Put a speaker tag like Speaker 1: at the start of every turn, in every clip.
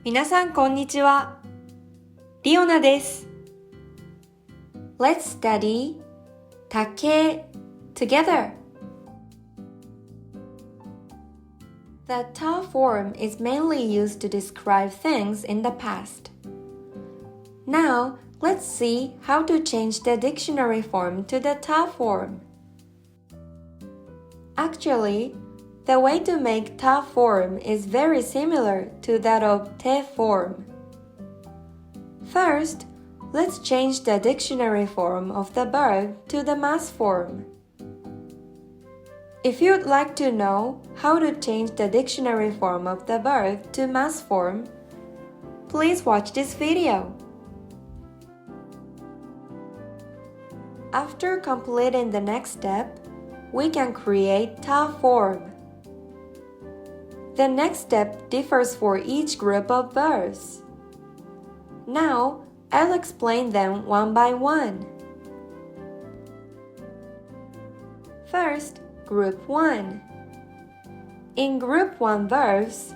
Speaker 1: 皆さんこんにちは。リオナです。Let's study 竹 together. The ta form is mainly used to describe things in the past. Now, let's see how to change the dictionary form to the ta form. Actually, the way to make ta form is very similar to that of te form. First, let's change the dictionary form of the verb to the mass form. If you'd like to know how to change the dictionary form of the verb to mass form, please watch this video. After completing the next step, we can create ta form. The next step differs for each group of verbs. Now, I'll explain them one by one. First, Group 1. In Group 1 verbs,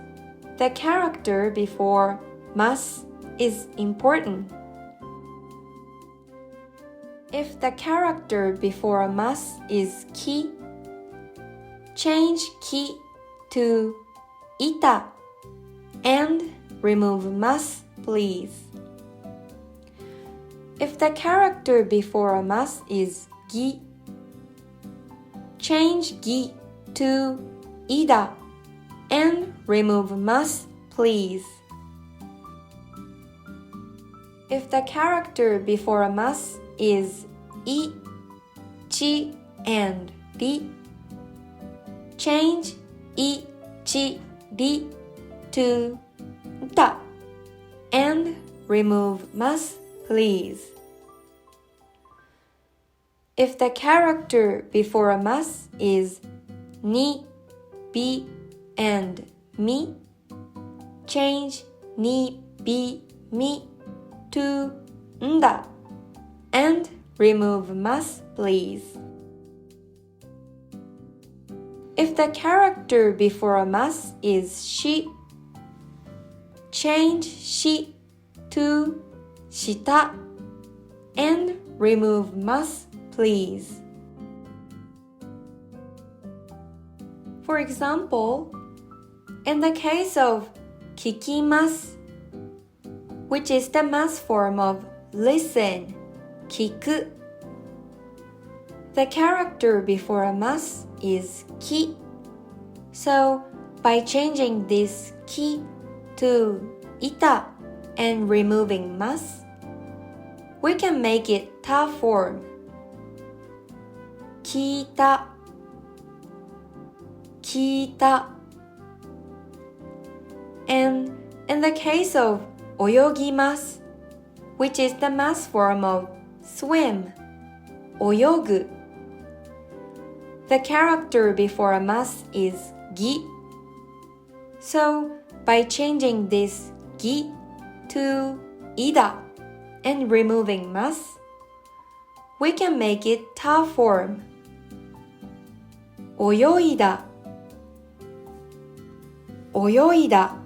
Speaker 1: the character before mas is important. If the character before mas is ki, change ki to ita and remove mas, please. If the character before mas is gi, change gi to ida and remove mas, please. If the character before mas is I, chi, and ri, change I, chi, ri to ta and remove mas, please. If the character before mas is ni, bi, and mi, change ni, bi, mi to nda and remove mas, please. If the character before mas is shi, change shi to shita and remove mas, please. For example, in the case of kikimasu, which is the mass form of listen, kiku, the character before mas is ki. So, by changing this ki to ita and removing mas, we can make it ta form. Kita, kita. And in the case of oyogimasu, which is the mass form of swim, oyogu, the character before mas is gi. So, by changing this gi to ida and removing mas, we can make it ta form. Oyoida, oyoida.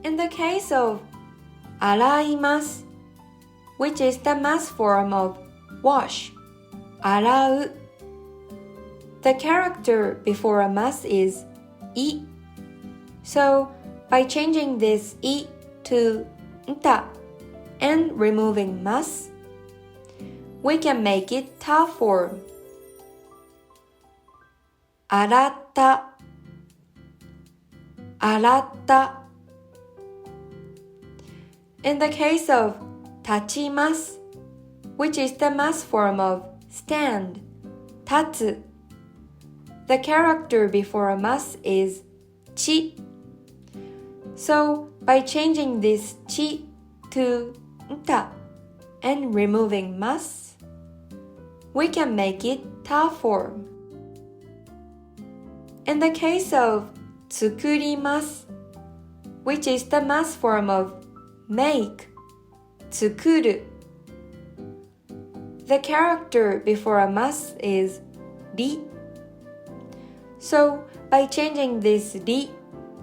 Speaker 1: In the case of araimasu, which is the mass form of wash, arau, the character before a mas is I. So, by changing this I to nta and removing mas, we can make it ta form. Aratta, aratta. In the case of tachimasu, which is the mass form of stand, tatsu, the character before a mas is chi. So, by changing this chi to nta and removing mas, we can make it ta form. In the case of tsukurimasu, which is the mass form of make, tsukuru, the character before a mas is ri. So, by changing this ri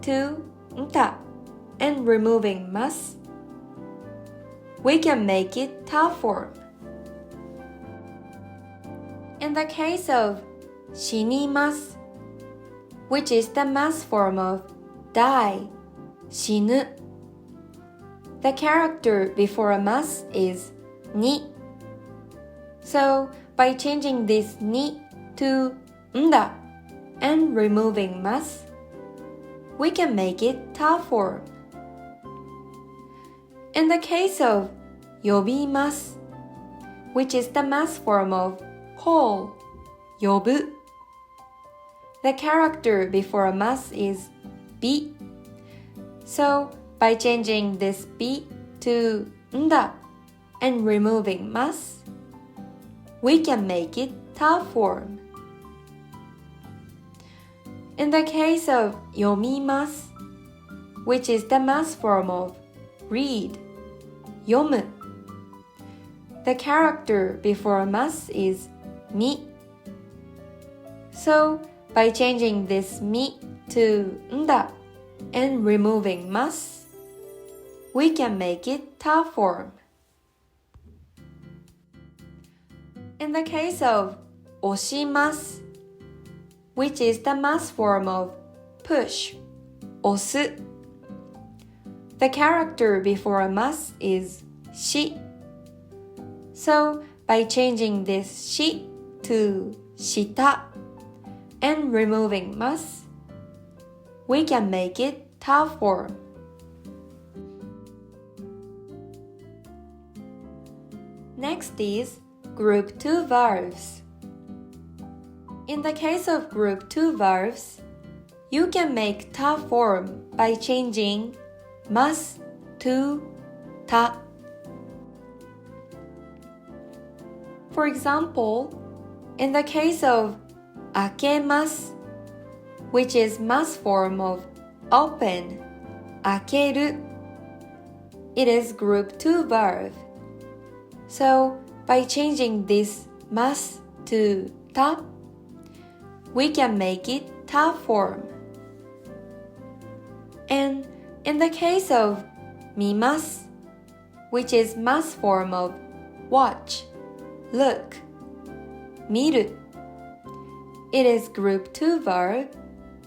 Speaker 1: to nta and removing mas, we can make it ta form. In the case of 死にます, which is the mass form of die, 死ぬ, the character before a mas is ni. So, by changing this ni to nda and removing mas, we can make it ta form. In the case of 呼びます, which is the mass form of call, 呼ぶ, the character before a mas is bi. So, by changing this bi to nda and removing mas, we can make it ta form. In the case of 読みます, which is the mass form of read, 読む, the character before a mas is mi. So, by changing this mi to nda and removing mas, we can make it ta form. In the case of 押します, which is the mass form of push, 押す, the character before a mas is shi. So, by changing this shi to shita and removing mas, we can make it ta form. Next is Group 2 verbs. In the case of Group 2 verbs, you can make ta form by changing mas to ta. For example, in the case of 開けます, which is mas form of open, 開ける, it is Group 2 verb. So, by changing this mas to ta, we can make it ta form. And in the case of 見ます, which is mas form of watch, look, 見る, it is Group 2 verb.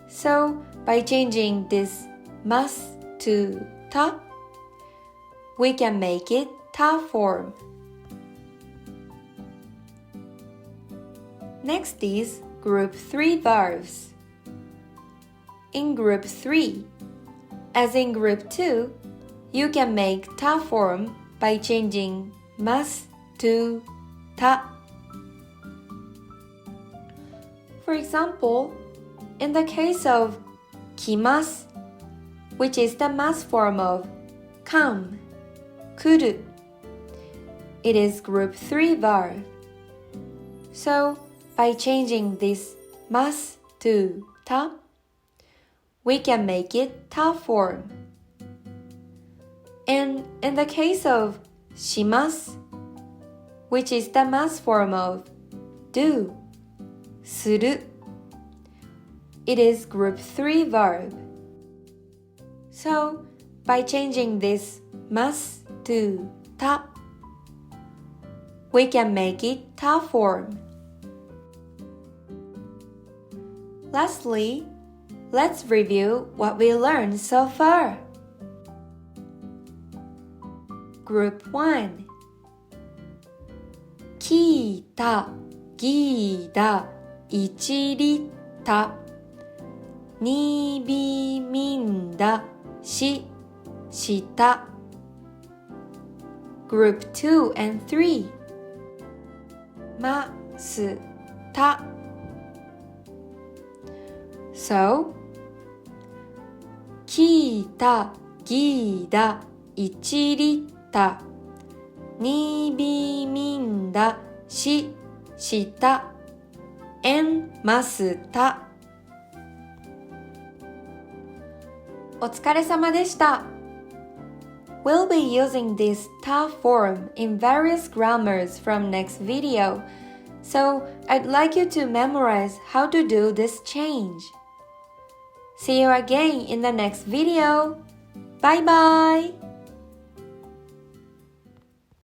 Speaker 1: So, by changing this mas to ta, we can make it ta form. Next is Group 3 verbs. In Group 3, as in Group 2, you can make ta form by changing mas to ta. For example, in the case of 来ます, which is the mas form of come, 来る, it is Group 3 verb. So, by changing this mas to ta, we can make it ta form. And in the case of します, which is the mas form of do, する, it is Group 3 verb. So, by changing this mas to ta, we can make it ta form. Lastly, let's review what we learned so far. Group 1. 聞いた、聞いた、1リッタ、2ビミンダ、し、した。Group 2 and 3. ま、す、た。So, 聞いた、聞いた、1リッタ、2ビミンダ、し、した、and ました。お疲れ様でした。We'll be using this ta form in various grammars from next video, So I'd like you to memorize how to do this change. See you again in the next video. Bye bye!